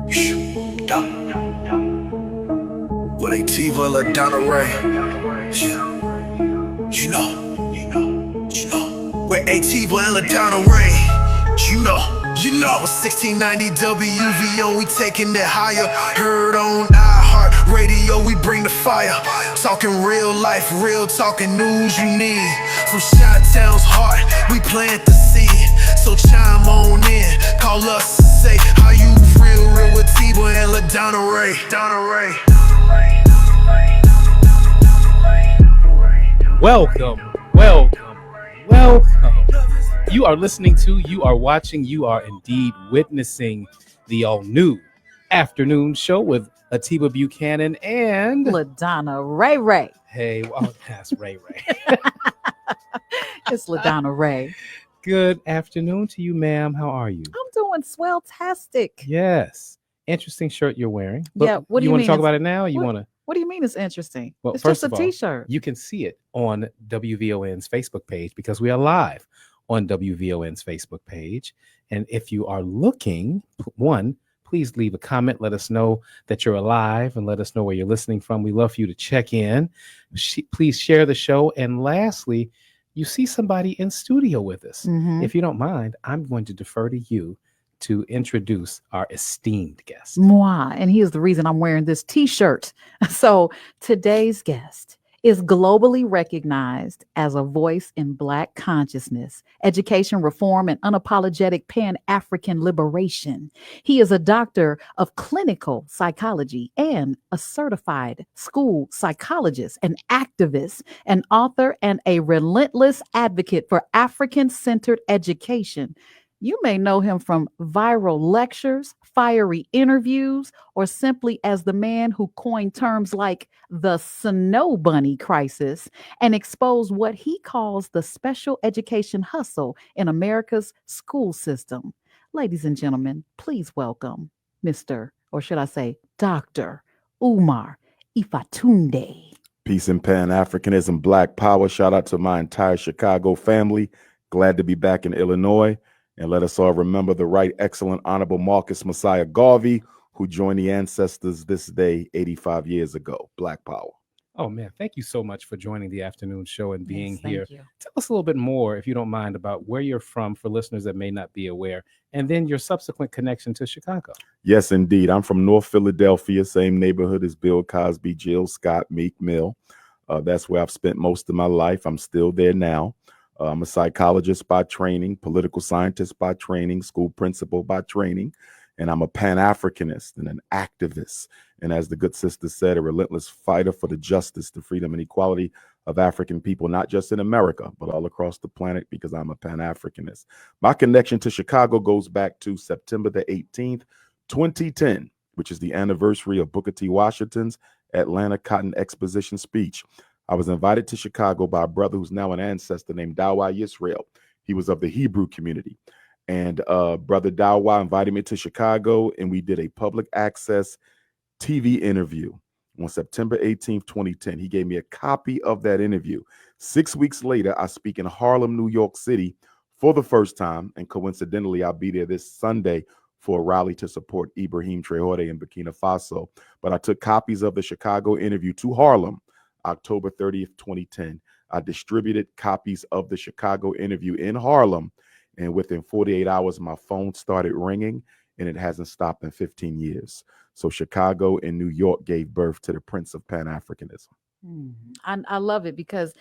With Ativa, LaDonna, Raeh. You know. With Ativa and LaDonna, Raeh. You know. It was 1690 WVON, we taking it higher. Heard on iHeart Radio, we bring the fire. Talking real life, real talking news you need. From Chi-Town's heart, we plant the seed. So chime on in, call us and say how you feel. Real with Ativa and LaDonna, Raeh. Welcome. You are listening to, you are watching, you are indeed witnessing the all-new afternoon show with Atiba Buchanan and LaDonna Raeh. Hey, well, that's Raeh. It's LaDonna Raeh. Good afternoon to you, ma'am. How are you? I'm doing swell-tastic. Yes. Interesting shirt you're wearing. But yeah. What do you want to mean talk about it now? Or you want to? What do you mean it's interesting? Well, it's first just a of all, t-shirt. You can see it on WVON's Facebook page because we are live on WVON's Facebook page. And if you are looking, one, please leave a comment. Let us know that you're alive and let us know where you're listening from. We love for you to check in. Please share the show. And lastly, you see somebody in studio with us. Mm-hmm. If you don't mind, I'm going to defer to you to introduce our esteemed guest. Moi, and he is the reason I'm wearing this t-shirt. So today's guest is globally recognized as a voice in Black consciousness, education reform, and unapologetic Pan-African liberation. He is a doctor of clinical psychology and a certified school psychologist, an activist, an author, and a relentless advocate for African-centered education. You may know him from viral lectures, fiery interviews, or simply as the man who coined terms like the snow bunny crisis and exposed what he calls the special education hustle in America's school system. Ladies and gentlemen, please welcome Mr., or should I say, Dr. Umar Ifatunde. Peace and Pan-Afrikanism, Black Power. Shout out to my entire Chicago family. Glad to be back in Illinois. And let us all remember the right, excellent, honorable Marcus Messiah Garvey, who joined the ancestors this day 85 years ago. Black Power. Oh, man, thank you so much for joining the afternoon show and being here. Thank you. Tell us a little bit more, if you don't mind, about where you're from for listeners that may not be aware, and then your subsequent connection to Chicago. Yes, indeed. I'm from North Philadelphia, same neighborhood as Bill Cosby, Jill Scott, Meek Mill. That's where I've spent most of my life. I'm still there now. I'm a psychologist by training, political scientist by training, school principal by training, and I'm a Pan-Africanist and an activist. And as the good sister said, a relentless fighter for the justice, the freedom, and equality of African people, not just in America, but all across the planet, because I'm a Pan-Africanist. My connection to Chicago goes back to September the 18th, 2010, which is the anniversary of Booker T. Washington's Atlanta Cotton Exposition speech. I was invited to Chicago by a brother who's now an ancestor named Dawa Yisrael. He was of the Hebrew community. And Brother Dawa invited me to Chicago, and we did a public access TV interview on September 18th, 2010. He gave me a copy of that interview. 6 weeks later, I speak in Harlem, New York City for the first time. And coincidentally, I'll be there this Sunday for a rally to support Ibrahim Traoré in Burkina Faso. But I took copies of the Chicago interview to Harlem, October 30th, 2010. I distributed copies of the Chicago interview in Harlem, and within 48 hours, my phone started ringing, and it hasn't stopped in 15 years. So Chicago and New York gave birth to the Prince of Pan-Africanism. I love it because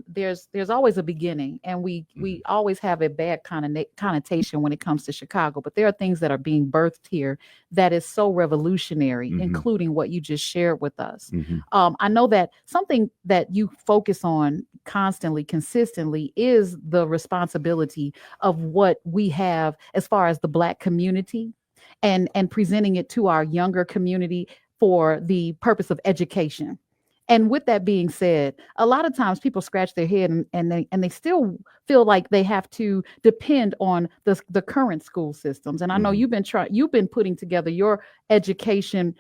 there's always a beginning, and we always have a bad connotation when it comes to Chicago, but there are things that are being birthed here that is so revolutionary, including what you just shared with us. I know that something that you focus on constantly, consistently, is the responsibility of what we have as far as the Black community and presenting it to our younger community for the purpose of education. And with that being said, a lot of times people scratch their head and they still feel like they have to depend on the current school systems. And I know you've been putting together your education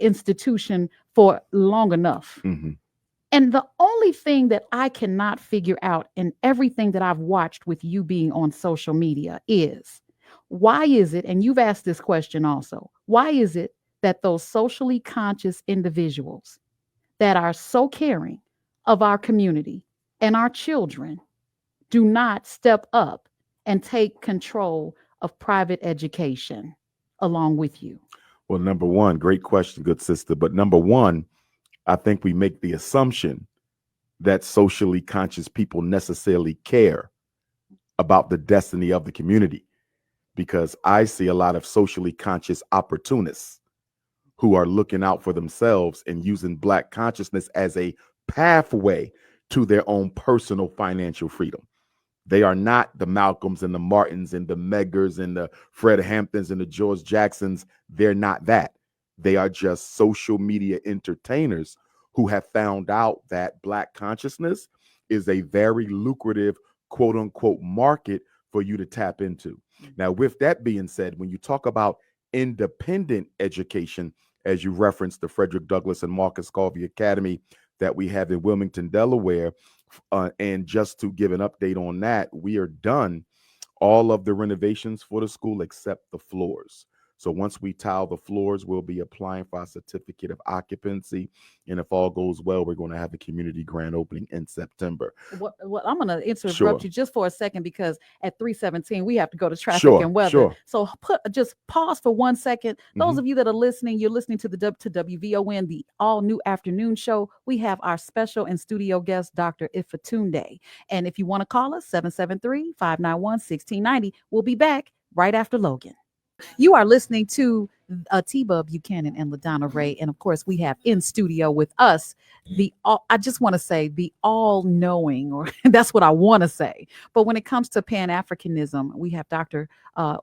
institution for long enough. And the only thing that I cannot figure out in everything that I've watched with you being on social media is, Why is it, and you've asked this question also, why is it that those socially conscious individuals that are so caring of our community and our children do not step up and take control of private education along with you? Well, number one, great question, good sister. But number one, I think we make the assumption that socially conscious people necessarily care about the destiny of the community, because I see a lot of socially conscious opportunists who are looking out for themselves and using Black consciousness as a pathway to their own personal financial freedom. They are not the Malcolms and the Martins and the Meggers and the Fred Hamptons and the George Jacksons. They're not that. They are just social media entertainers who have found out that Black consciousness is a very lucrative, quote unquote, market for you to tap into. Now, with that being said, when you talk about independent education, as you referenced the Frederick Douglass and Marcus Garvey Academy that we have in Wilmington, Delaware, and just to give an update on that, we are done all of the renovations for the school except the floors. So once we tile the floors, we'll be applying for our certificate of occupancy. And if all goes well, we're going to have a community grand opening in September. Well, I'm going to interrupt you just for a second, because at 3:17, we have to go to traffic and weather. Sure. So just pause for 1 second. Those of you that are listening, you're listening to WVON, the all new afternoon show. We have our special and studio guest, Dr. Ifatunde. And if you want to call us, 773-591-1690. We'll be back right after Logan. You are listening to T-Bub Buchanan and LaDonna Raeh. And of course, we have in studio with us I just want to say the all-knowing, or that's what I want to say. But when it comes to Pan-Afrikanism, we have Dr.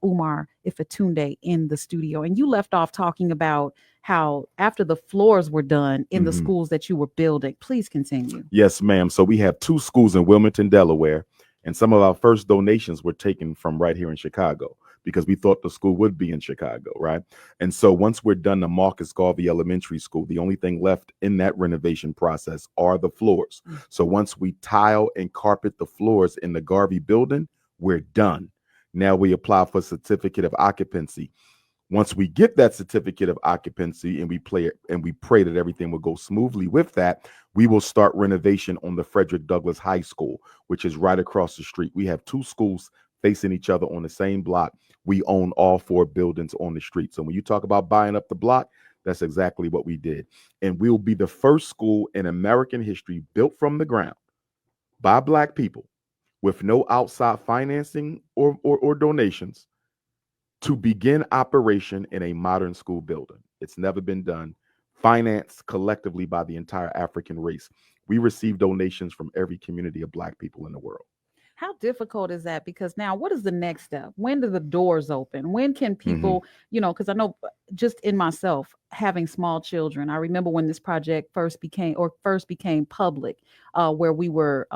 Umar Ifatunde in the studio. And you left off talking about how after the floors were done in the schools that you were building. Please continue. Yes, ma'am. So we have 2 schools in Wilmington, Delaware, and some of our first donations were taken from right here in Chicago, because we thought the school would be in Chicago, right? And so once we're done the Marcus Garvey Elementary School, the only thing left in that renovation process are the floors. So once we tile and carpet the floors in the Garvey building, we're done. Now we apply for certificate of occupancy. Once we get that certificate of occupancy and we pray that everything will go smoothly with that, we will start renovation on the Frederick Douglass High School, which is right across the street. We have 2 schools facing each other on the same block. We own all 4 buildings on the street. So when you talk about buying up the block, that's exactly what we did. And we'll be the first school in American history built from the ground by Black people with no outside financing or donations to begin operation in a modern school building. It's never been done. Financed collectively by the entire African race. We receive donations from every community of Black people in the world. How difficult is that? Because now, what is the next step? When do the doors open? When can people, because I know just in myself, having small children, I remember when this project first became public, where we were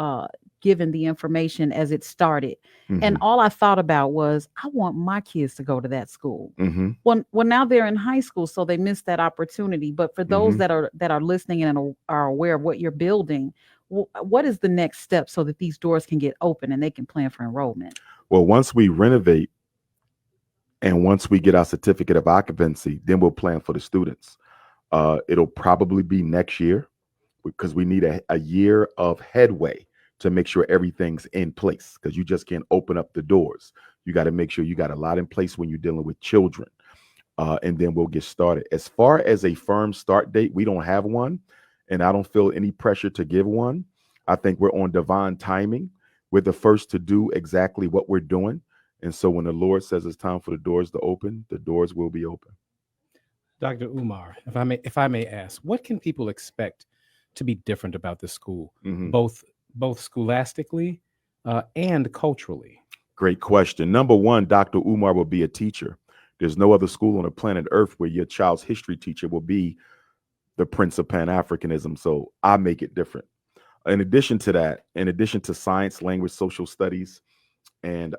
given the information as it started. And all I thought about was, I want my kids to go to that school. Well, now they're in high school, so they missed that opportunity. But for those that are listening and are aware of what you're building, what is the next step so that these doors can get open and they can plan for enrollment? Well, once we renovate and once we get our certificate of occupancy, then we'll plan for the students. It'll probably be next year, because we need a year of headway to make sure everything's in place, because you just can't open up the doors. You got to make sure you got a lot in place when you're dealing with children. And then we'll get started. As far as a firm start date, we don't have one. And I don't feel any pressure to give one. I think we're on divine timing. We're the first to do exactly what we're doing. And so when the Lord says it's time for the doors to open, the doors will be open. Dr. Umar, if I may ask, what can people expect to be different about the school, both scholastically and culturally? Great question. Number one, Dr. Umar will be a teacher. There's no other school on the planet Earth where your child's history teacher will be the Prince of Pan-Afrikanism. So I make it different. In addition to that, in addition to science, language, social studies, and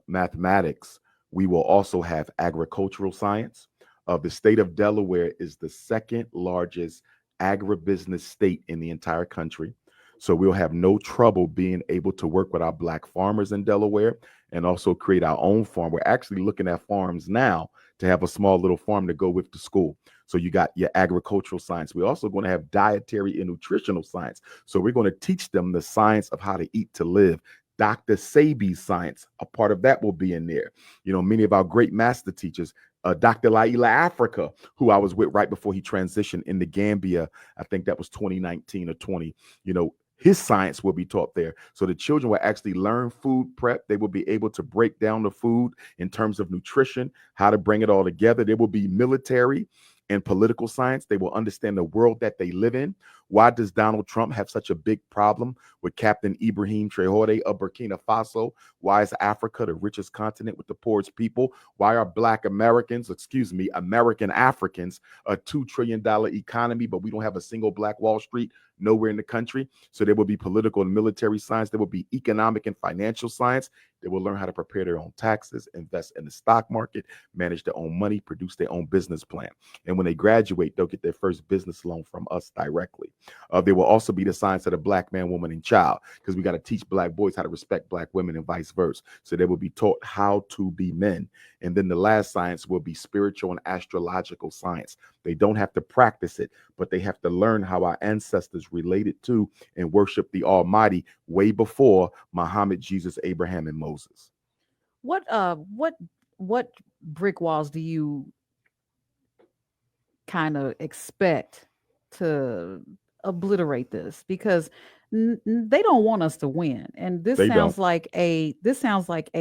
mathematics, we will also have agricultural science. The state of Delaware is the 2nd largest agribusiness state in the entire country. So we'll have no trouble being able to work with our Black farmers in Delaware and also create our own farm. We're actually looking at farms now to have a small little farm to go with the school. So you got your agricultural science. We're also going to have dietary and nutritional science. So we're going to teach them the science of how to eat to live. Dr. Sebi's science, a part of that will be in there. You know, many of our great master teachers, Dr. Laila Africa, who I was with right before he transitioned into Gambia, I think that was 2019 or 20, you know, his science will be taught there. So the children will actually learn food prep. They will be able to break down the food in terms of nutrition, how to bring it all together. There will be military and political science. They will understand the world that they live in. Why does Donald Trump have such a big problem with Captain Ibrahim Traoré of Burkina Faso? Why is Africa the richest continent with the poorest people? Why are American Africans, a $2 trillion economy, but we don't have a single Black Wall Street nowhere in the country? So there will be political and military science. There will be economic and financial science. They will learn how to prepare their own taxes, invest in the stock market, manage their own money, produce their own business plan. And when they graduate, they'll get their first business loan from us directly. There will also be the science of the Black man, woman, and child, because we got to teach Black boys how to respect Black women and vice versa. So they will be taught how to be men. And then the last science will be spiritual and astrological science. They don't have to practice it, but they have to learn how our ancestors related to and worship the Almighty way before Muhammad, Jesus, Abraham, and Moses. What brick walls do you kind of expect to obliterate this? Because they don't want us to win, and this sounds like a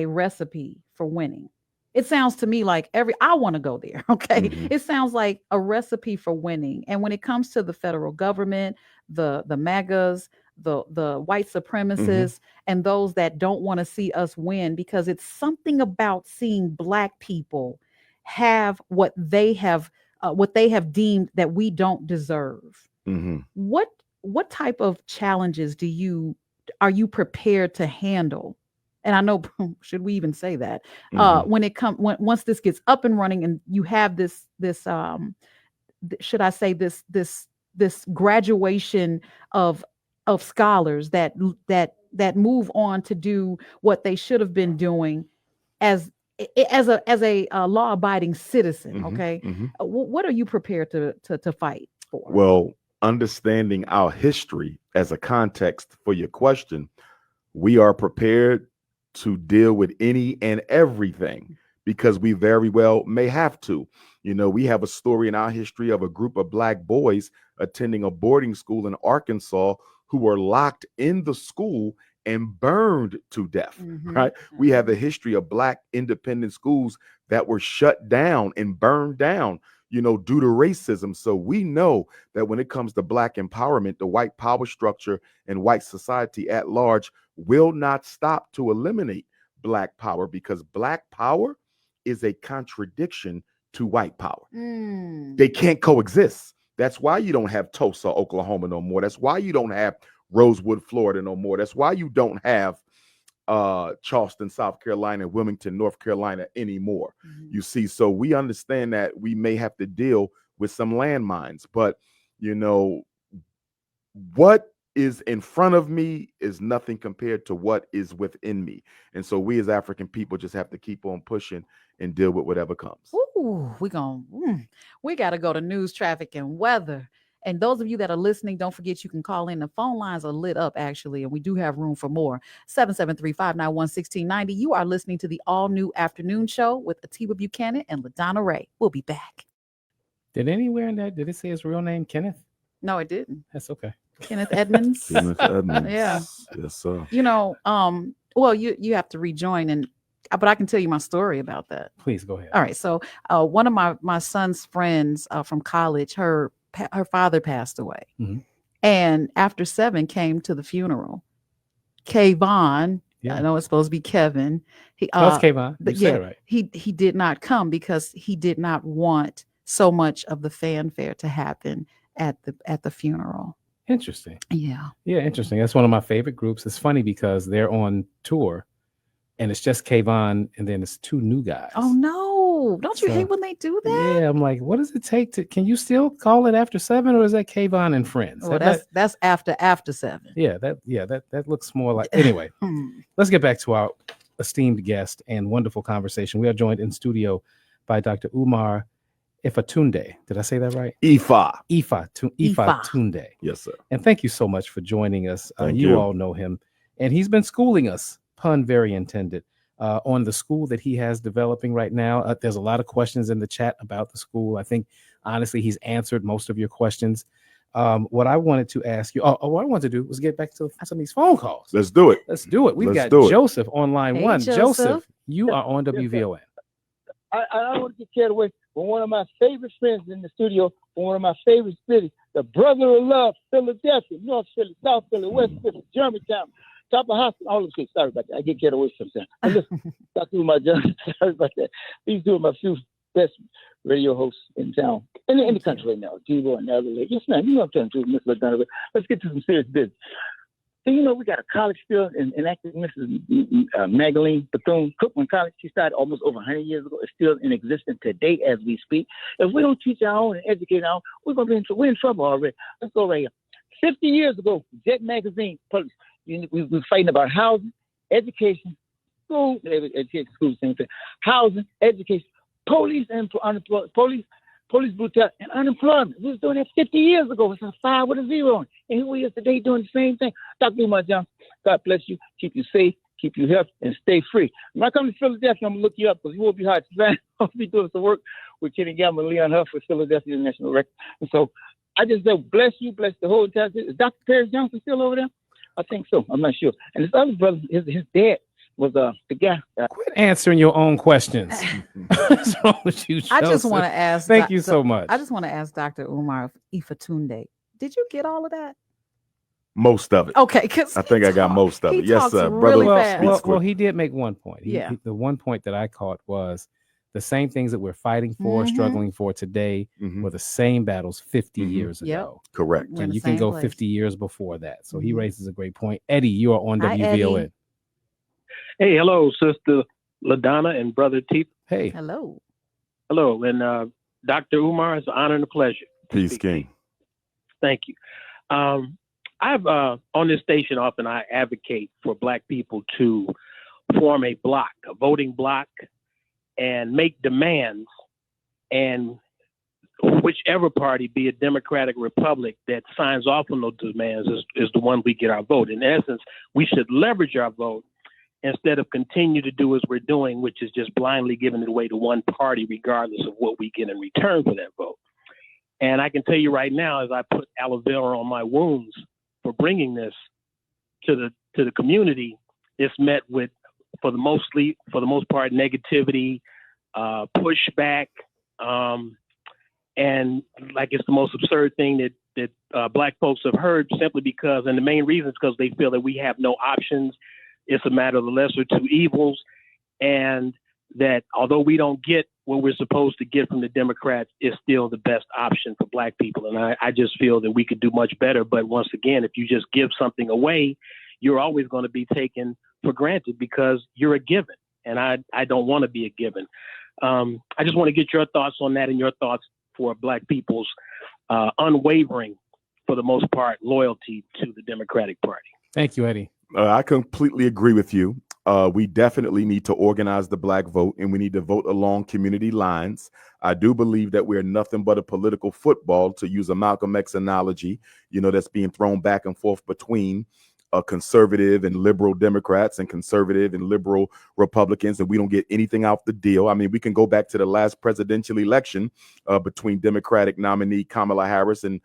recipe for winning. It sounds to me like I want to go there. Okay. Mm-hmm. It sounds like a recipe for winning. And when it comes to the federal government, the MAGAs, the white supremacists, and those that don't want to see us win, because it's something about seeing Black people have what they have deemed that we don't deserve. What type of challenges are you prepared to handle? And I know, should we even say that? Once this gets up and running, and you have this should I say this graduation of scholars that move on to do what they should have been doing as a law-abiding citizen. Okay. What are you prepared to fight for? Well, understanding our history as a context for your question, we are prepared to deal with any and everything, because we very well may have to. You know, we have a story in our history of a group of Black boys attending a boarding school in Arkansas who were locked in the school and burned to death, right? We have a history of Black independent schools that were shut down and burned down, you know, due to racism. So we know that when it comes to Black empowerment, the white power structure and white society at large will not stop to eliminate Black power, because Black power is a contradiction to white power. They can't coexist. That's why you don't have Tulsa, Oklahoma no more. That's why you don't have Rosewood, Florida no more. That's why you don't have Charleston, South Carolina, Wilmington, North Carolina anymore. You see, so we understand that we may have to deal with some landmines, but you know, what is in front of me is nothing compared to what is within me. And so we as African people just have to keep on pushing and deal with whatever comes. Ooh, we got to go to news, traffic, and weather. And those of you that are listening, don't forget you can call in. The phone lines are lit up, actually, and we do have room for more. 773-591-1690. You are listening to the all-new afternoon show with Atiba Buchanan and LaDonna Raeh. We'll be back. Did anywhere in that, did it say his real name, Kenneth? No, it didn't. That's okay. Kenneth Edmonds. Kenneth Edmonds. Yeah. Yes, sir. You know, well, you have to rejoin, but I can tell you my story about that. Please go ahead. All right. So one of my son's friends from college, her father passed away. And after 7 came to the funeral. Kayvon, I know it's supposed to be Kevin. That's Kayvon. You said it right. He did not come because he did not want so much of the fanfare to happen at the funeral. Interesting. Yeah. Yeah, interesting. That's one of my favorite groups. It's funny because they're on tour and it's just Kayvon and then it's 2 new guys. Oh no. Oh, don't you So, hate when they do that? Yeah, I'm like, what does it take to? Can you still call it after 7, or is that Kayvon and Friends? Well, That- that's after 7. that looks more like. Anyway, let's get back to our esteemed guest and wonderful conversation. We are joined in studio by Dr. Umar Ifatunde. Did I say that right? Ifa. Ifatunde. Yes, sir. And thank you so much for joining us. Thank You you. all know him, and he's been schooling us, pun very intended, on the school that he has developing right now. There's a lot of questions in the chat about the school. I think, honestly, he's answered most of your questions. What I wanted to ask you, what I wanted to do was get back to some of these phone calls. Let's do it. Let's do it. We've Let's got do it. Joseph on line Hey, 1. Joseph. Joseph, you are on WVON. I don't want to get carried away from one of my favorite friends in the studio, from one of my favorite cities, the brother of love, Philadelphia, North Philly, South Philly, West Philly, Germantown, top of hospital, all of this. Sorry about that. I get carried away sometimes. But listen, Dr. Umar Johnson, sorry about that. These two are my few best radio hosts in town, in the country right now. Devo and the other lady. Yes, ma'am. You know what I'm trying to do, Miss LaDonna. But let's get to some serious business. So, we got a college still in active, Mrs. Magdalene Bethune-Cookman College. She started almost over 100 years ago. It's still in existence today as we speak. If we don't teach our own and educate our own, we're in trouble already. Let's go right here. 50 years ago, Jet Magazine published. We were fighting about housing, education, school, education, school, same thing. Housing, education, police and unemployment, police brutality, and unemployment. We was doing that 50 years ago. It's a 5 with a 0 on it. And here we are today doing the same thing. Dr. Umar Johnson, God bless you, keep you safe, keep you healthy, and stay free. When I come to Philadelphia, I'm going to look you up because you won't be hard to find. I'll be doing some work with Kenny Gamble and Leon Huff with Philadelphia National Record. And so I just say, bless you, bless the whole entire city. Is Dr. Paris Johnson still over there? I think so. I'm not sure. And his other brother, his dad, was the guy. Quit answering your own questions. What's wrong with you, I just Joseph? want to ask. Thank you so much. I just want to ask Dr. Umar Ifatunde. Did you get all of that? Most of it. Okay, because I think I got most of it. Yes, talks sir. really Brother fast. speaks Well, quick. he did make one point. Yeah. The one point that I caught was the same things that we're fighting for, Mhm. struggling for today Mhm. were the same battles 50 Mhm. years Yep. ago. Correct. We're in And the you can same go place. 50 years before that. So he Mhm. raises a great point. Eddie, you are on Hi, WVON. Eddie. Hey, hello, Sister LaDonna and Brother Teep. Hey, Hello. Hello, and Dr. Umar, it's an honor and a pleasure. to Peace, speak to you. King. Thank you. I've on this station often I advocate for Black people to form a block, a voting block, and make demands, and whichever party, be it Democratic or Republic, that signs off on those demands is the one we get our vote. In essence, we should leverage our vote instead of continue to do as we're doing, which is just blindly giving it away to one party, regardless of what we get in return for that vote. And I can tell you right now, as I put aloe vera on my wounds for bringing this to the community, it's met with, for the most part, negativity, pushback, and like it's the most absurd thing that Black folks have heard, simply because, and the main reason is because they feel that we have no options. It's a matter of the lesser two evils, and that although we don't get what we're supposed to get from the Democrats, it's still the best option for Black people. And I just feel that we could do much better. But once again, if you just give something away, you're always going to be taken for granted because you're a given. And I don't want to be a given. I just want to get your thoughts on that and your thoughts for Black people's unwavering, for the most part, loyalty to the Democratic Party. thank you, Eddie. I completely agree with you. We definitely need to organize the Black vote, and we need to vote along community lines. I do believe that we're nothing but a political football, to use a Malcolm X analogy, that's being thrown back and forth between conservative and liberal Democrats and conservative and liberal Republicans, and we don't get anything out the deal. I mean, we can go back to the last presidential election between Democratic nominee Kamala Harris and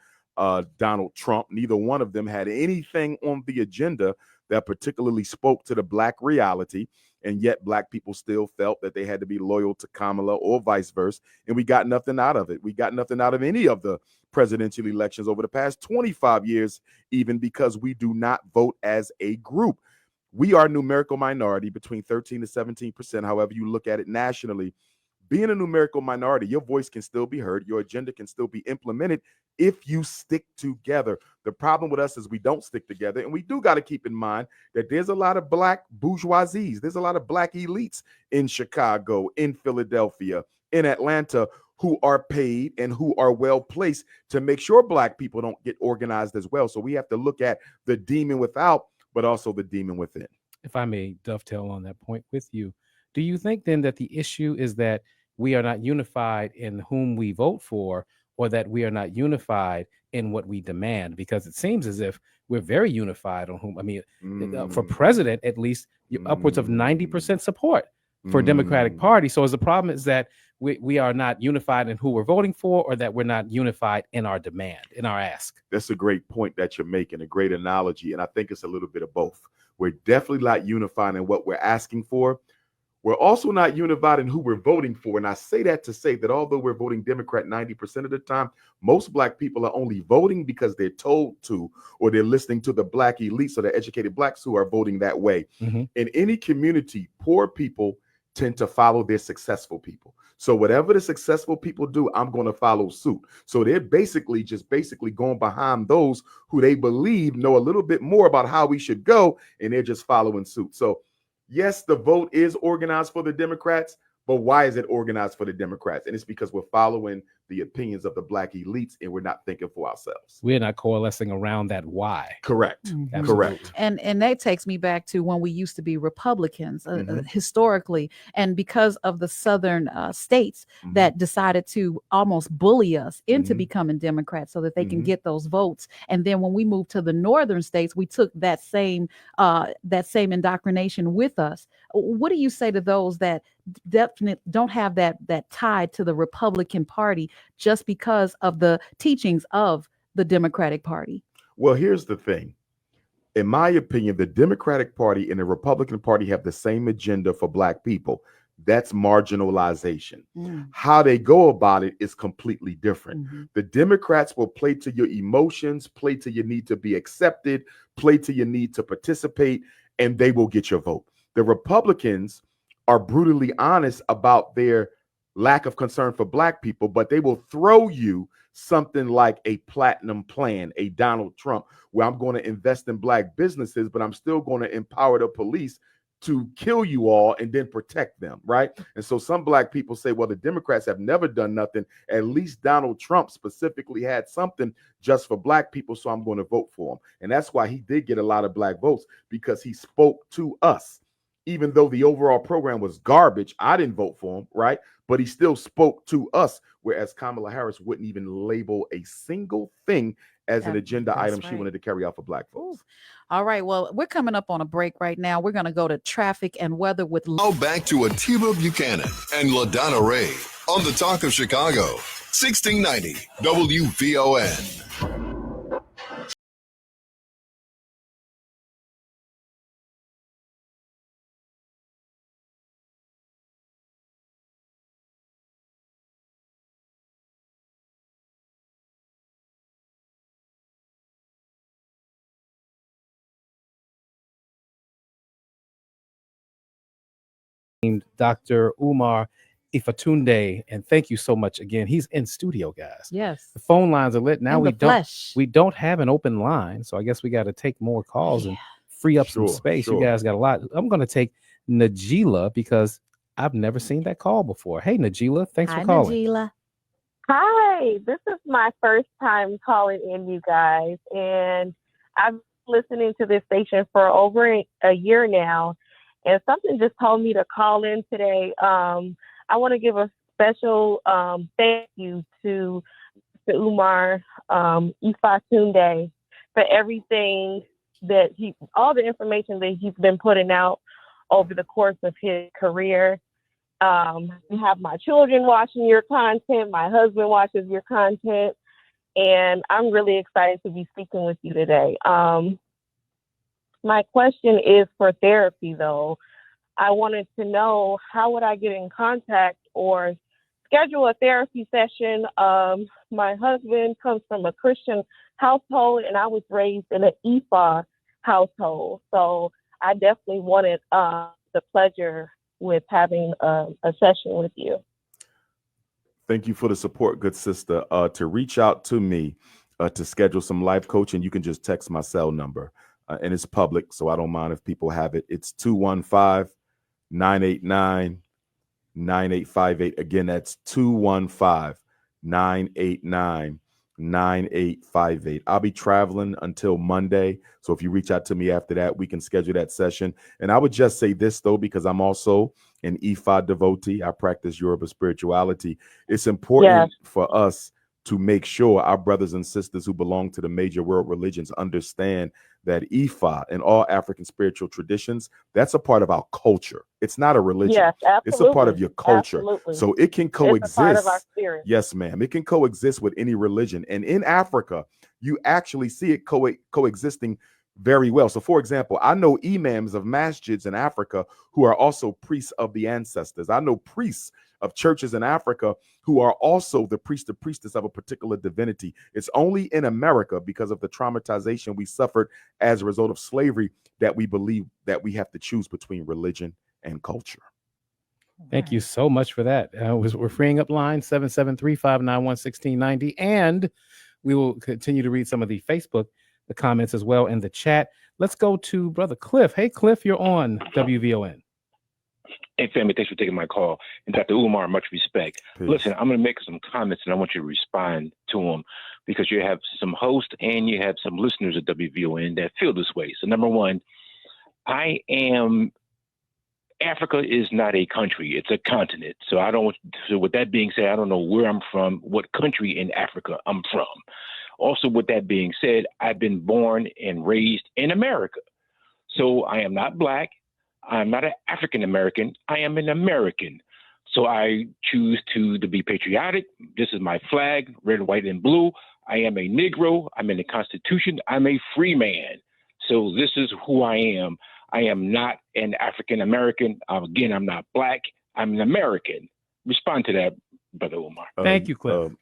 Donald Trump. Neither one of them had anything on the agenda that particularly spoke to the Black reality, and yet Black people still felt that they had to be loyal to Kamala or vice versa, and we got nothing out of it. We got nothing out of any of the presidential elections over the past 25 years, even, because we do not vote as a group. We are a numerical minority, between 13 to 17%, however you look at it nationally. Being a numerical minority, your voice can still be heard, your agenda can still be implemented if you stick together. The problem with us is we don't stick together, and we do got to keep in mind that there's a lot of Black bourgeoisies, there's a lot of Black elites in Chicago, in Philadelphia, in Atlanta who are paid and who are well placed to make sure Black people don't get organized as well. So we have to look at the demon without, but also the demon within. If I may dovetail on that point with you, do you think then that the issue is that we are not unified in whom we vote for, or that we are not unified in what we demand? Because it seems as if we're very unified on whom, I mean, for president, at least upwards of 90% support for Democratic Party. So as the problem is that we are not unified in who we're voting for, or that we're not unified in our demand, in our ask. That's a great point that you're making, a great analogy. And I think it's a little bit of both. We're definitely not unified in what we're asking for. We're also not unified in who we're voting for. And I say that to say that although we're voting Democrat 90% of the time, most Black people are only voting because they're told to, or they're listening to the Black elites or the educated Blacks who are voting that way. In any community, poor people tend to follow their successful people. So whatever the successful people do, I'm going to follow suit. So they're basically going behind those who they believe know a little bit more about how we should go, and they're just following suit. So yes, the vote is organized for the Democrats, but why is it organized for the Democrats? And it's because we're following the opinions of the Black elites, and we're not thinking for ourselves. We're not coalescing around that why. Correct. Correct. And that takes me back to when we used to be Republicans historically, and because of the southern states that decided to almost bully us into becoming Democrats so that they can get those votes. And then when we moved to the northern states, we took that same indoctrination with us. What do you say to those that definitely don't have that tie to the Republican Party just because of the teachings of the Democratic Party? Well, here's the thing. In my opinion, the Democratic Party and the Republican Party have the same agenda for Black people. That's marginalization. How they go about it is completely different. The Democrats will play to your emotions, play to your need to be accepted, play to your need to participate, and they will get your vote. The Republicans are brutally honest about their lack of concern for Black people, but they will throw you something like a platinum plan, a Donald Trump, where I'm going to invest in Black businesses, but I'm still going to empower the police to kill you all and then protect them, right? And so some Black people say, well, the Democrats have never done nothing. At least Donald Trump specifically had something just for Black people, so I'm going to vote for him. And that's why he did get a lot of Black votes, because he spoke to us. Even though the overall program was garbage, I didn't vote for him, right? But he still spoke to us, whereas Kamala Harris wouldn't even label a single thing as an agenda item she wanted to carry out for Black folks. All right, well, we're coming up on a break right now. We're going to go to traffic and weather with... Now back to Atiba Buchanan and LaDonna Raeh on the Talk of Chicago, 1690 WVON. Dr. Umar Ifatunde, and thank you so much again. He's in studio, guys. Yes. The phone lines are lit. Now we don't have an open line, so I guess we got to take more calls and free up some space. You guys got a lot. I'm going to take Najila because I've never seen that call before. Hey, Najila, thanks for calling. Najila. Hi, this is my first time calling in, you guys, and I've been listening to this station for over a year now. And something just told me to call in today. I want to give a special thank you to Umar Ifatunde for everything that all the information that he's been putting out over the course of his career. I have my children watching your content. My husband watches your content. And I'm really excited to be speaking with you today. My question is for therapy, though. I wanted to know, how would I get in contact or schedule a therapy session? My husband comes from a Christian household, and I was raised in an Ifa household. So I definitely wanted the pleasure with having a session with you. Thank you for the support, good sister. To reach out to me to schedule some life coaching, you can just text my cell number. And it's public, so I don't mind if people have it. It's 215-989-8888. 9858. Again, that's 215-989-9858. I'll be traveling until Monday. So if you reach out to me after that, we can schedule that session. And I would just say this, though, because I'm also an Ifa devotee. I practice Yoruba spirituality. It's important for us to make sure our brothers and sisters who belong to the major world religions understand that Ifa and all African spiritual traditions, that's a part of our culture. It's not a religion. Yes, absolutely. It's a part of your culture. Absolutely. So it can coexist. It's a part of our spirit. Yes, ma'am. It can coexist with any religion. And in Africa, you actually see it coexisting very well. So, for example, I know imams of masjids in Africa who are also priests of the ancestors. I know priests of churches in Africa who are also the priest or priestess of a particular divinity. It's only in America, because of the traumatization we suffered as a result of slavery, that we believe that we have to choose between religion and culture. Thank you so much for that. We're freeing up line 773-591-1690, and we will continue to read some of the comments as well in the chat. Let's go to Brother Cliff. Hey, Cliff, you're on WVON. Hey, family, thanks for taking my call. And Dr. Umar, much respect. Peace. Listen, I'm going to make some comments, and I want you to respond to them, because you have some hosts and you have some listeners at WVON that feel this way. So, number one, Africa is not a country, it's a continent. So with that being said, I don't know where I'm from, what country in Africa I'm from. Also, with that being said, I've been born and raised in America. So I am not black. I'm not an African American. I am an American. So I choose to be patriotic. This is my flag, red, white, and blue. I am a Negro. I'm in the Constitution. I'm a free man. So this is who I am. I am not an African American. Again, I'm not black. I'm an American. Respond to that, Brother Umar. Thank you, Cliff.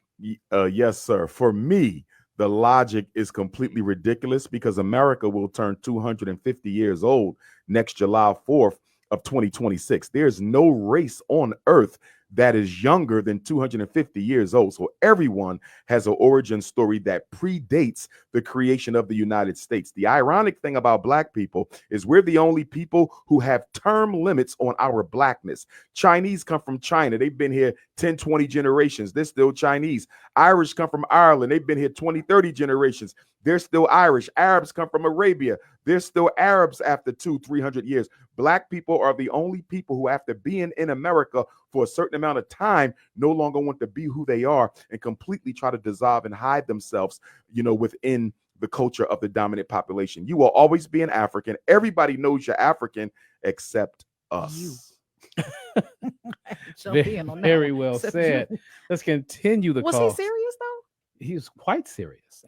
Yes, sir. For me, the logic is completely ridiculous, because America will turn 250 years old next July 4th of 2026. There's no race on earth that is younger than 250 years old. So everyone has an origin story that predates the creation of the United States. The ironic thing about black people is we're the only people who have term limits on our blackness. Chinese come from China. They've been here 10, 20 generations. They're still Chinese. Irish come from Ireland. They've been here 20, 30 generations. They're still Irish. Arabs come from Arabia. They're still Arabs after 200-300 years. Black people are the only people who, after being in America for a certain amount of time, no longer want to be who they are and completely try to dissolve and hide themselves, within the culture of the dominant population. You will always be an African. Everybody knows you're African except us. Very well said. Let's continue the call. Was he serious though? He was quite serious.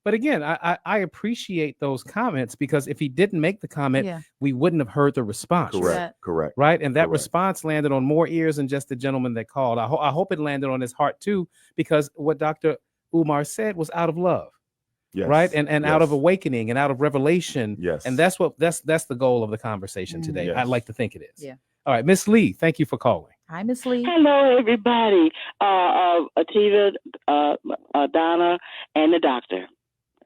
But again, I appreciate those comments, because if he didn't make the comment, we wouldn't have heard the response. Correct. Right. And that response landed on more ears than just the gentleman that called. I hope it landed on his heart too, because what Dr. Umar said was out of love. Yes. Right. And out of awakening and out of revelation. Yes. And that's the goal of the conversation today. Yes. I'd like to think it is. Yeah. All right, Miss Lee, thank you for calling. Hi, Miss Lee. Hello, everybody. Ativa, Donna, and the doctor.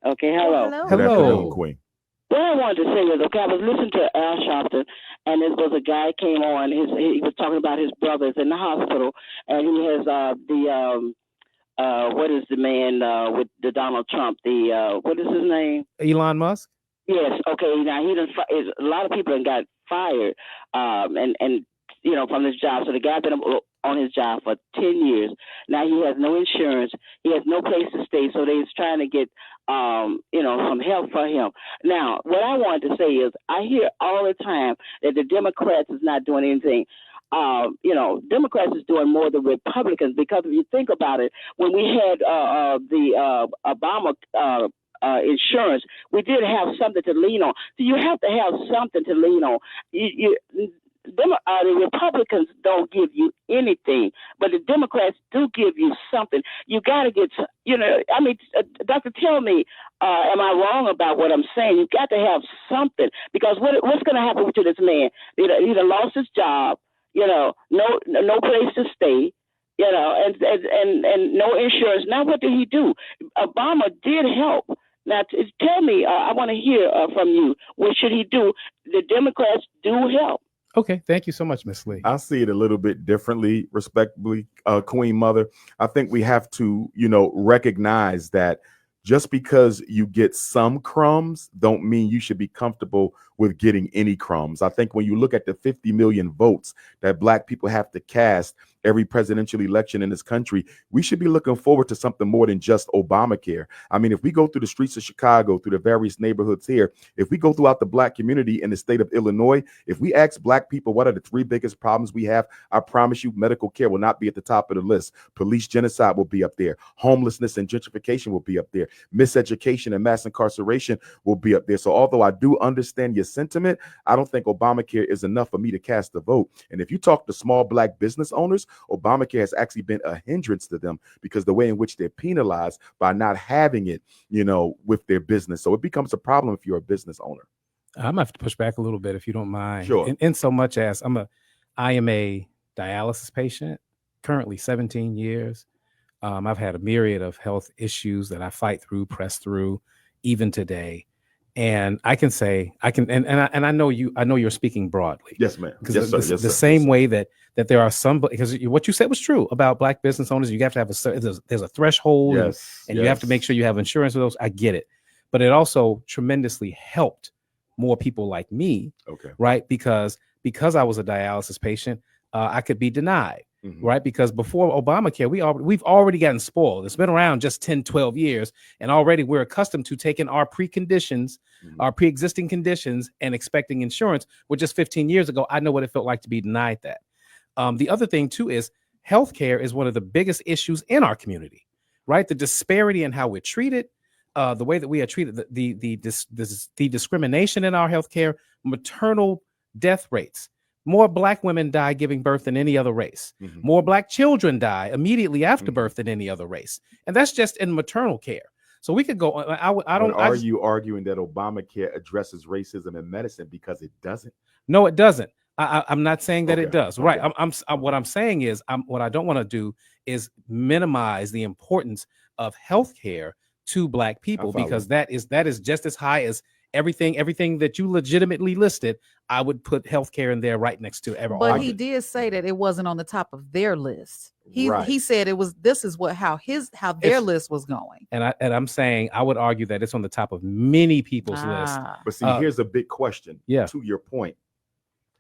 Okay, hello. Good afternoon, Queen. What I wanted to say is, I was listening to Al Sharpton, and there was a guy came on. He was talking about his brothers in the hospital, and he has what is the man with the Donald Trump? What is his name? Elon Musk. Yes. Okay. Now a lot of people got fired, and from his job. So the guy been on his job for 10 years. Now he has no insurance. He has no place to stay. So they're trying to get some help for him. Now, what I wanted to say is, I hear all the time that the Democrats is not doing anything. Democrats is doing more than Republicans, because if you think about it, when we had the Obama insurance, we did have something to lean on. So you have to have something to lean on. The Republicans don't give you anything, but the Democrats do give you something. You got to get, doctor, tell me, am I wrong about what I'm saying? You got to have something, because what's going to happen to this man? He done lost his job, no place to stay, and no insurance. Now, what did he do? Obama did help. Now, tell me, I want to hear from you. What should he do? The Democrats do help. Okay, thank you so much, Miss Lee. I see it a little bit differently, respectfully, Queen Mother. I think we have to, recognize that just because you get some crumbs don't mean you should be comfortable with getting any crumbs. I think when you look at the 50 million votes that Black people have to cast every presidential election in this country, we should be looking forward to something more than just Obamacare. I mean, if we go through the streets of Chicago, through the various neighborhoods here, if we go throughout the Black community in the state of Illinois, if we ask Black people what are the 3 biggest problems we have, I promise you medical care will not be at the top of the list. Police genocide will be up there. Homelessness and gentrification will be up there. Miseducation and mass incarceration will be up there. So although I do understand your sentiment, I don't think Obamacare is enough for me to cast a vote. And if you talk to small Black business owners, Obamacare has actually been a hindrance to them because the way in which they're penalized by not having it, with their business. So it becomes a problem if you're a business owner. I'm gonna have to push back a little bit if you don't mind. Sure. In so much as I am a dialysis patient, currently 17 years. I've had a myriad of health issues that I fight through, press through, even today. And I can say, and I know you're speaking broadly. Yes, ma'am. Because Yes, sir. the same way that there are some, because what you said was true about Black business owners. You have to have there's a threshold, and you have to make sure you have insurance for those. I get it, but it also tremendously helped more people like me. Okay. Right, because I was a dialysis patient, I could be denied. Right, because before Obamacare, we've already gotten spoiled. It's been around just 10, 12 years, and already we're accustomed to taking our preconditions, our pre-existing conditions, and expecting insurance. Well, just 15 years ago, I know what it felt like to be denied that. The other thing too is healthcare is one of the biggest issues in our community. Right, the disparity in how we're treated, the way that we are treated, the discrimination in our healthcare, maternal death rates. More Black women die giving birth than any other race. More Black children die immediately after birth than any other race. And that's just in maternal care. So we could go on. Are you arguing that Obamacare addresses racism in medicine because it doesn't? No, it doesn't. I'm not saying that it does. Okay. Right. What I'm saying is what I don't want to do is minimize the importance of healthcare to Black people, because that is just as high as everything that you legitimately listed. I would put healthcare in there right next to everything. But he did say that it wasn't on the top of their list. He said it was. This is how their list was going. And I'm saying I would argue that it's on the top of many people's list. But see, here's a big question. To your point,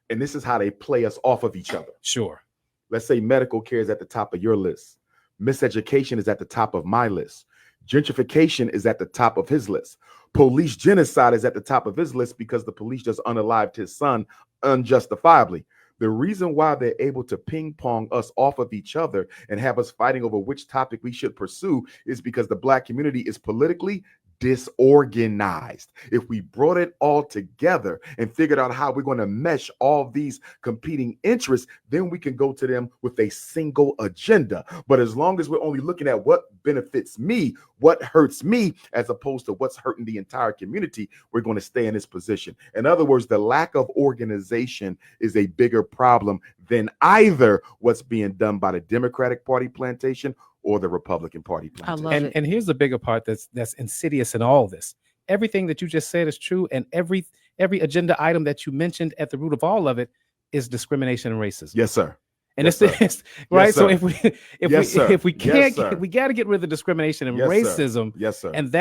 and this is how they play us off of each other. Sure. Let's say medical care is at the top of your list. Miseducation is at the top of my list. Gentrification is at the top of his list. Police genocide is at the top of his list because the police just unalived his son unjustifiably. The reason why they're able to ping pong us off of each other and have us fighting over which topic we should pursue is because the Black community is politically disorganized. If we brought it all together and figured out how we're going to mesh all these competing interests, then we can go to them with a single agenda. But as long as we're only looking at what benefits me, what hurts me, as opposed to what's hurting the entire community, we're going to stay in this position. In other words, the lack of organization is a bigger problem than either what's being done by the Democratic Party plantation or the Republican Party plantation. And here's the bigger part that's insidious in all this. Everything that you just said is true, and every agenda item that you mentioned at the root of all of it is discrimination and racism. Yes, sir. And yes, it's right. Yes, so sir. if we can't, we got to get rid of the discrimination and racism. Yes, sir. And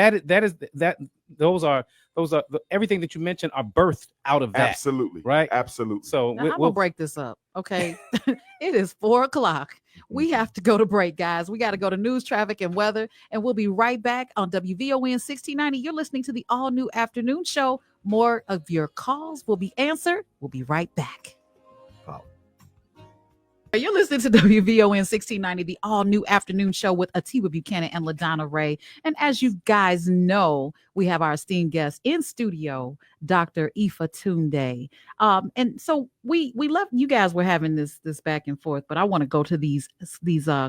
those are everything that you mentioned are birthed out of that. Absolutely. Right. Absolutely. So now I'm gonna break this up. Okay. It is 4:00. We have to go to break, guys. We got to go to news, traffic, and weather, and we'll be right back on WVON 1690. You're listening to the all new afternoon show. More of your calls will be answered. We'll be right back. You're listening to WVON 1690, the all-new afternoon show with Atiwa Buchanan and LaDonna Raeh. And as you guys know, we have our esteemed guest in studio, Dr. Ifatunde. And so we left, you guys were having this back and forth, but I want to go to these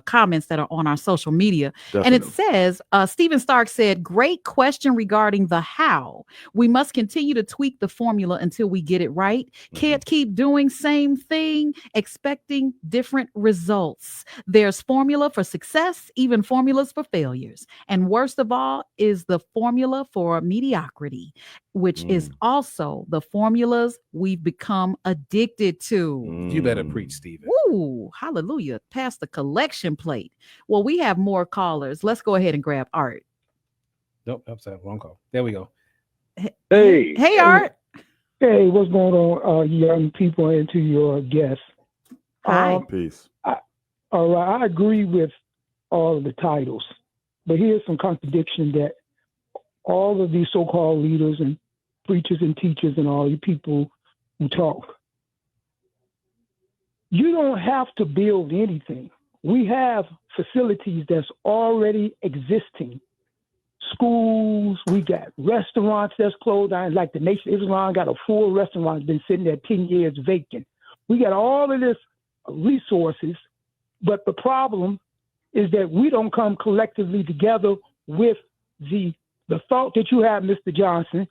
comments that are on our social media. Definitely. And it says, Stephen Stark said, great question regarding the how. We must continue to tweak the formula until we get it right. Can't keep doing same thing, expecting different results. There's formula for success, even formulas for failures. And worst of all is the formula for mediocrity. which is also the formulas we've become addicted to. You better preach, Stephen. Ooh, hallelujah. Pass the collection plate. Well, we have more callers. Let's go ahead and grab Art. Nope, upside wrong call. There we go. Hey, Art. Hey, what's going on, young people, and to your guests? Hi. Peace. All right, I agree with all of the titles, but here's some contradiction that all of these so-called leaders and preachers and teachers and all you people who talk, you don't have to build anything. We have facilities that's already existing. Schools, we got restaurants that's closed down, like the Nation of Islam got a full restaurant that's been sitting there 10 years vacant. We got all of this resources, but the problem is that we don't come collectively together with the thought that you have, Mr. Johnson,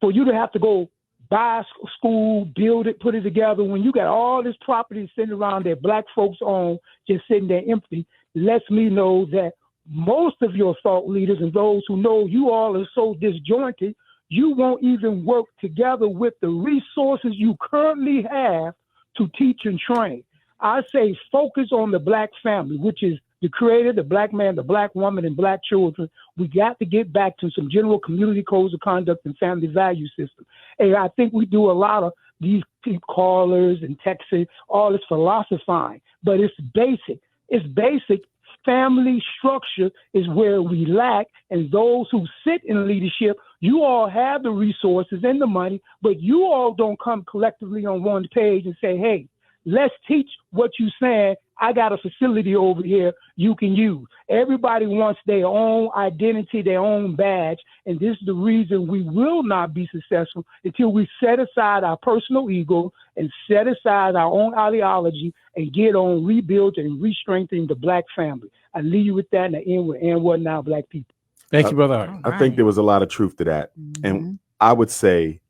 for you to have to go buy a school, build it, put it together, when you got all this property sitting around that black folks own, just sitting there empty, lets me know that most of your thought leaders and those who know you all are so disjointed, you won't even work together with the resources you currently have to teach and train. I say focus on the black family, which is the creator, the black man, the black woman, and black children. We got to get back to some general community codes of conduct and family value system. And I think we do a lot of these callers and texting, all this philosophizing, but it's basic. It's basic. Family structure is where we lack, and those who sit in leadership, you all have the resources and the money, but you all don't come collectively on one page and say, hey, let's teach what you're saying. I got a facility over here you can use. Everybody wants their own identity, their own badge, and this is the reason we will not be successful until we set aside our personal ego and set aside our own ideology and get on rebuilding and re-strengthening the black family. I leave you with that, and I end with "and what now, black people." Thank you, brother Art. I think there was a lot of truth to that. And I would say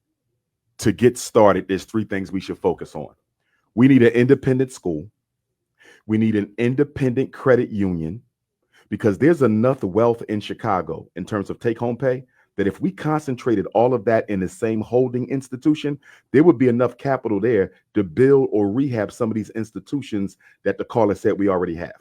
to get started, there's three things we should focus on. We need an independent school. We need an independent credit union, because there's enough wealth in Chicago in terms of take-home pay that if we concentrated all of that in the same holding institution, there would be enough capital there to build or rehab some of these institutions that the caller said we already have.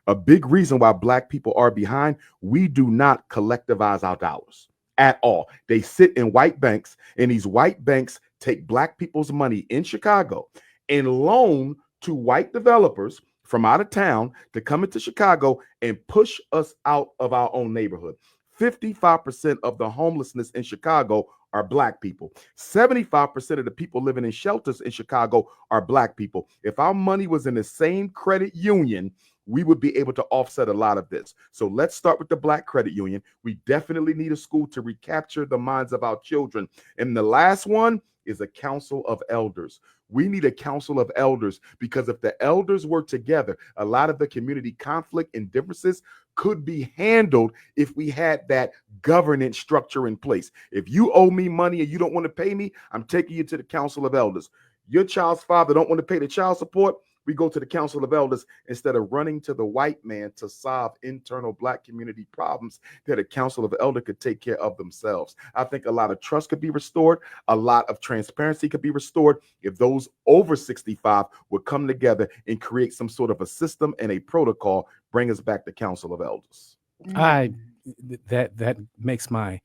A big reason why black people are behind, we do not collectivize our dollars at all. They sit in white banks, and these white banks take black people's money in Chicago and loan to white developers from out of town to come into Chicago and push us out of our own neighborhood. 55% of the homelessness in Chicago are black people. 75% of the people living in shelters in Chicago are black people. If our money was in the same credit union, we would be able to offset a lot of this. So let's start with the black credit union. We definitely need a school to recapture the minds of our children. And the last one is a council of elders. We need a council of elders, because if the elders were together, a lot of the community conflict and differences could be handled if we had that governance structure in place. If you owe me money and you don't want to pay me, I'm taking you to the council of elders. Your child's father don't want to pay the child support, we go to the council of elders instead of running to the white man to solve internal black community problems that a council of elders could take care of themselves. I think a lot of trust could be restored. A lot of transparency could be restored if those over 65 would come together and create some sort of a system and a protocol, bring us back to council of elders. That makes I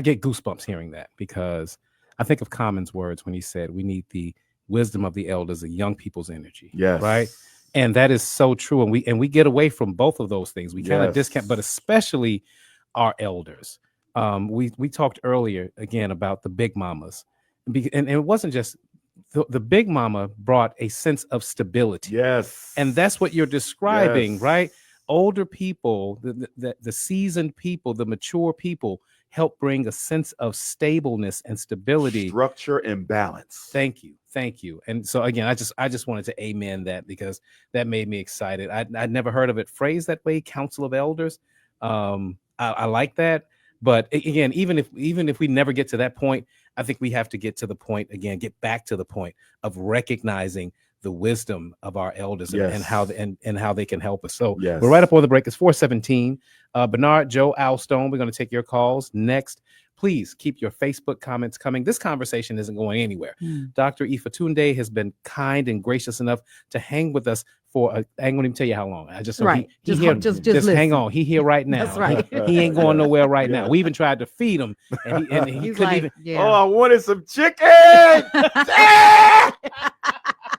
get goosebumps hearing that, because I think of Common's words when he said we need the wisdom of the elders and young people's energy. Yes. Right. And that is so true. And we get away from both of those things. We kind of discount, but especially our elders. We talked earlier again about the big mamas, and it wasn't just the big mama brought a sense of stability. Yes. And that's what you're describing, right? Older people, the seasoned people, the mature people help bring a sense of stableness and stability, structure and balance. Thank you. And so again, I just wanted to amen that, because that made me excited. I'd never heard of it phrased that way, council of elders. I like that. But again, even if we never get to that point, I think we have to get back to the point of recognizing the wisdom of our elders and how they can help us. So we're right up on the break. It's 4:17. Bernard, Joe, Al Stone, we're going to take your calls next. Please keep your Facebook comments coming. This conversation isn't going anywhere. Dr. Ifatunde has been kind and gracious enough to hang with us for I ain't gonna even tell you how long. I just so Right. he Just here, just just hang listen. on. He here right now. That's right. He ain't going nowhere right now. We even tried to feed him, and he He's couldn't like, even. yeah. Oh, I wanted some chicken. Damn!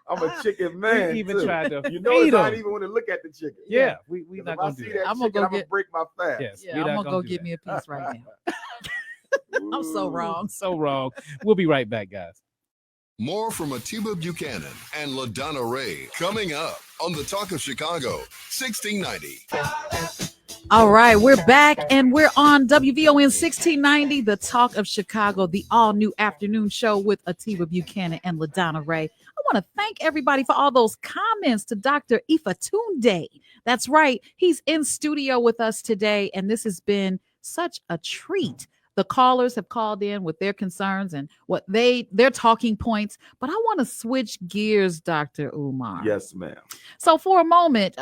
I'm a chicken man. We even too. tried to You know, feed I him. didn't even want to look at the chicken. Yeah, we 'Cause not if I gonna see do that that. I'm gonna chicken, go I'm gonna get- break my fast. Yes, Yeah, we I'm not gonna go do get that. me a piece right now. I'm so wrong. So wrong. We'll be right back, guys. More from Atiba Buchanan and LaDonna Raeh coming up on the Talk of Chicago, 1690. All right, we're back and we're on WVON 1690, the Talk of Chicago, the all-new afternoon show with Atiba Buchanan and LaDonna Raeh. I want to thank everybody for all those comments to Dr. Ifatunde. That's right. He's in studio with us today, and this has been such a treat. The callers have called in with their concerns and what their talking points, but I want to switch gears, Dr. Umar. Yes, ma'am. So for a moment,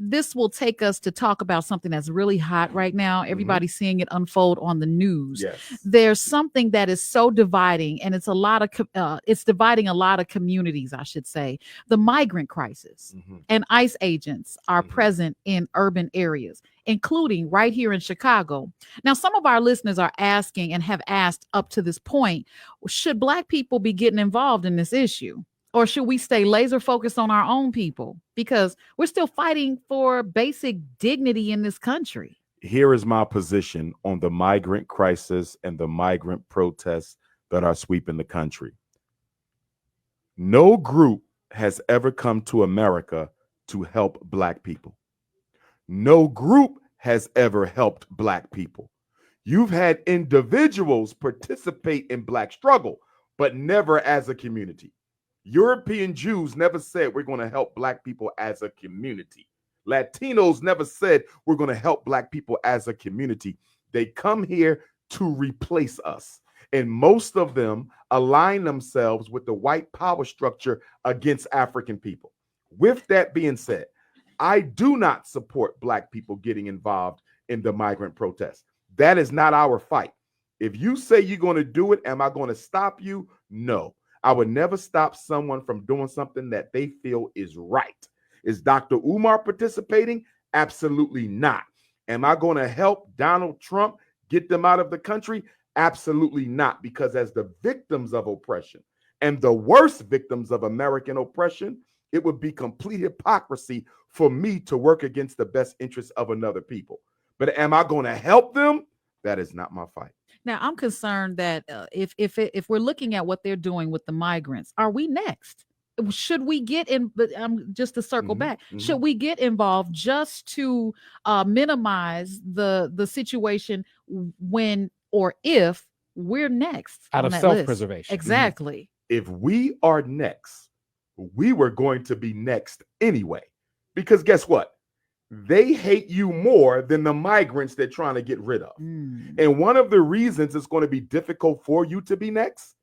this will take us to talk about something that's really hot right now. Everybody's seeing it unfold on the news. Yes. There's something that is so dividing, and it's it's dividing a lot of communities, I should say. The migrant crisis and ICE agents are present in urban areas, including right here in Chicago. Now, some of our listeners are asking and have asked up to this point, should Black people be getting involved in this issue? Or should we stay laser focused on our own people? Because we're still fighting for basic dignity in this country. Here is my position on the migrant crisis and the migrant protests that are sweeping the country. No group has ever come to America to help Black people. No group has ever helped Black people. You've had individuals participate in Black struggle, but never as a community. European Jews never said we're going to help Black people as a community. Latinos never said we're going to help Black people as a community. They come here to replace us. And most of them align themselves with the white power structure against African people. With that being said, I do not support Black people getting involved in the migrant protests. That is not our fight. If you say you're going to do it, am I going to stop you? No. I would never stop someone from doing something that they feel is right. Is Dr. Umar participating? Absolutely not. Am I going to help Donald Trump get them out of the country? Absolutely not. Because as the victims of oppression and the worst victims of American oppression, it would be complete hypocrisy for me to work against the best interests of another people. But am I going to help them? That is not my fight. Now, I'm concerned that if we're looking at what they're doing with the migrants, are we next? Should we get in? But just to circle back, should we get involved just to minimize the situation when or if we're next Out on of that self-preservation. list? Exactly. If we are next, we were going to be next anyway. Because guess what? They hate you more than the migrants they're trying to get rid of. And one of the reasons it's going to be difficult for you to be next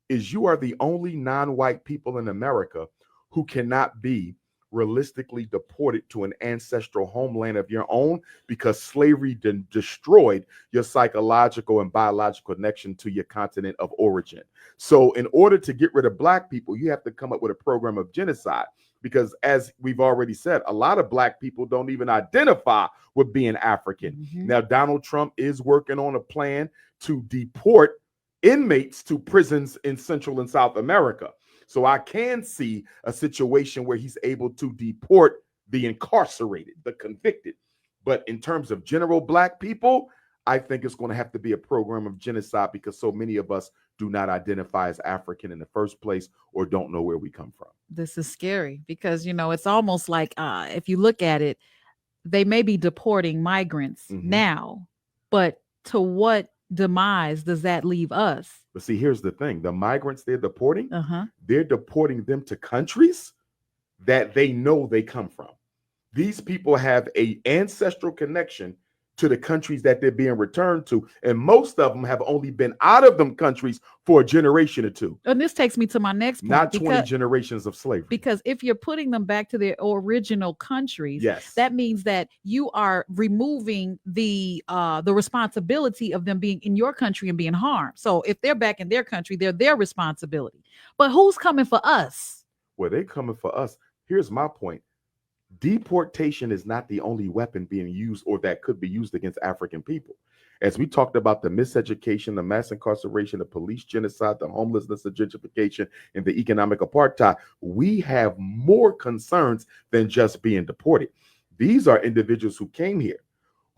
is you are the only non-white people in America who cannot be realistically deported to an ancestral homeland of your own because slavery destroyed your psychological and biological connection to your continent of origin. So in order to get rid of Black people, you have to come up with a program of genocide. Because as we've already said, a lot of Black people don't even identify with being African. Now, Donald Trump is working on a plan to deport inmates to prisons in Central and South America. So I can see a situation where he's able to deport the incarcerated, the convicted. But in terms of general Black people, I think it's going to have to be a program of genocide because so many of us do not identify as African in the first place or don't know where we come from. This is scary because, it's almost like if you look at it, they may be deporting migrants now, but to what demise does that leave us? But see, here's the thing. The migrants they're deporting, they're deporting them to countries that they know they come from. These people have an ancestral connection to the countries that they're being returned to. And most of them have only been out of them countries for a generation or two. And this takes me to my next point. Not 20 generations of slavery. Because if you're putting them back to their original countries, yes, that means that you are removing the responsibility of them being in your country and being harmed. So if they're back in their country, they're their responsibility. But who's coming for us? Well, they're coming for us. Here's my point. Deportation is not the only weapon being used or that could be used against African people. As we talked about the miseducation, the mass incarceration, the police genocide, the homelessness, the gentrification, and the economic apartheid, we have more concerns than just being deported. These are individuals who came here,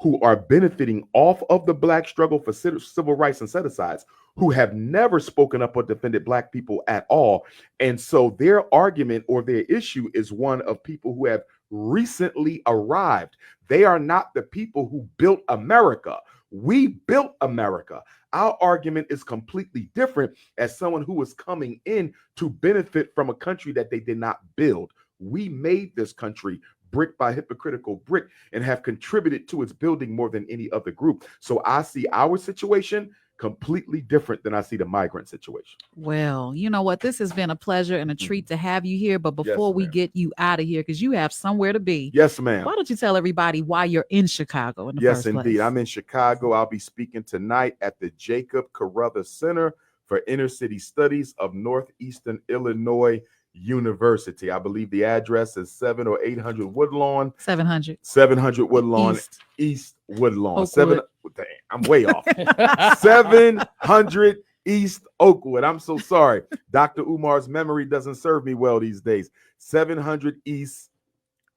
who are benefiting off of the Black struggle for civil rights and set-asides, who have never spoken up or defended Black people at all. And so their argument or their issue is one of people who have recently arrived. They are not the people who built America. We built America. Our argument is completely different as someone who is coming in to benefit from a country that they did not build. We made this country brick by hypocritical brick and have contributed to its building more than any other group. So I see our situation completely different than I see the migrant situation. Well, you know what? This has been a pleasure and a treat to have you here. But before we get you out of here, because you have somewhere to be. Yes, ma'am. Why don't you tell everybody why you're in Chicago in the Yes, first place? indeed. I'm in Chicago. I'll be speaking tonight at the Jacob Carruthers Center for Inner City Studies of Northeastern Illinois University. I believe the address is 700 or 800 Woodlawn. 700 Woodlawn East Woodlawn. Dang, I'm way off. 700 East Oakwood. I'm so sorry. Dr. Umar's memory doesn't serve me well these days. 700 East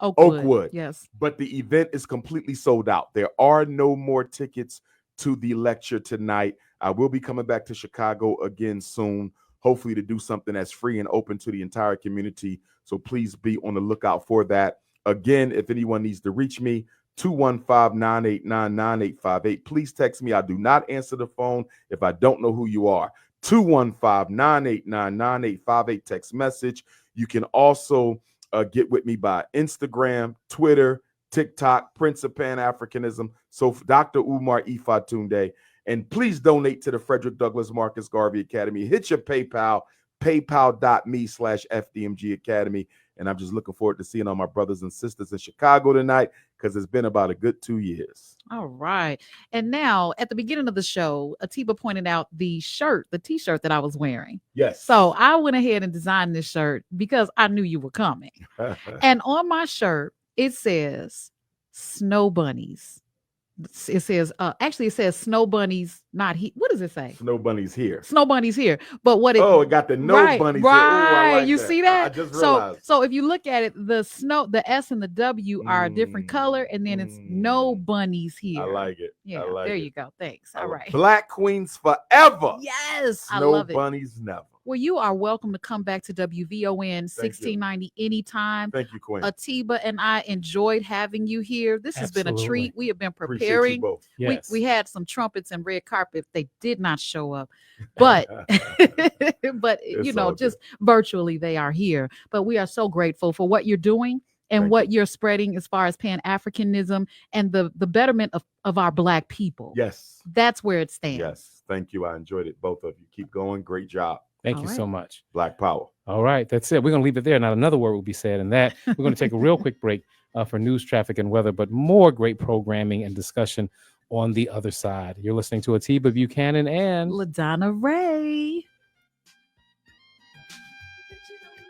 Oakwood. Yes. But the event is completely sold out. There are no more tickets to the lecture tonight. I will be coming back to Chicago again soon, hopefully to do something that's free and open to the entire community. So please be on the lookout for that. Again, if anyone needs to reach me, 215-989-9858. Please text me. I do not answer the phone if I don't know who you are. 215-989-9858 text message. You can also get with me by Instagram, Twitter, TikTok, Prince of Pan-Africanism. So Dr. Umar Ifatunde. And please donate to the Frederick Douglass Marcus Garvey Academy. Hit your PayPal, paypal.me/FDMG Academy. And I'm just looking forward to seeing all my brothers and sisters in Chicago tonight because it's been about a good 2 years. All right. And now at the beginning of the show, Atiba pointed out the t-shirt that I was wearing. Yes. So I went ahead and designed this shirt because I knew you were coming. And on my shirt, it says Snow Bunnies. It says, actually, it says Snow Bunnies, not he. What does it say? Snow Bunnies here. Snow Bunnies here. But what it? Oh, it got the no bunnies. Right. Like you that. see that? I just realized. So if you look at it, the S and the W are a different color, and then it's no bunnies here. I like it. Yeah. You go. Thanks. All right. Black Queens forever. Yes. Snow I love it. Bunnies never. Well, you are welcome to come back to WVON 1690 anytime. Thank you, Queen. Atiba and I enjoyed having you here. This has been a treat. We have been preparing. You both. Yes. We had some trumpets and red carpet. They did not show up, but you know, just virtually they are here. But we are so grateful for what you're doing and what you're spreading as far as Pan-Africanism and the betterment of our Black people. Yes. That's where it stands. Yes. Thank you. I enjoyed it. Both of you. Keep going. Great job. Thank you so much. Black power. All right. That's it. We're going to leave it there. Not another word will be said. And that we're going to take a real quick break for news, traffic, and weather, but more great programming and discussion on the other side. You're listening to Atiba Buchanan and LaDonna Raeh.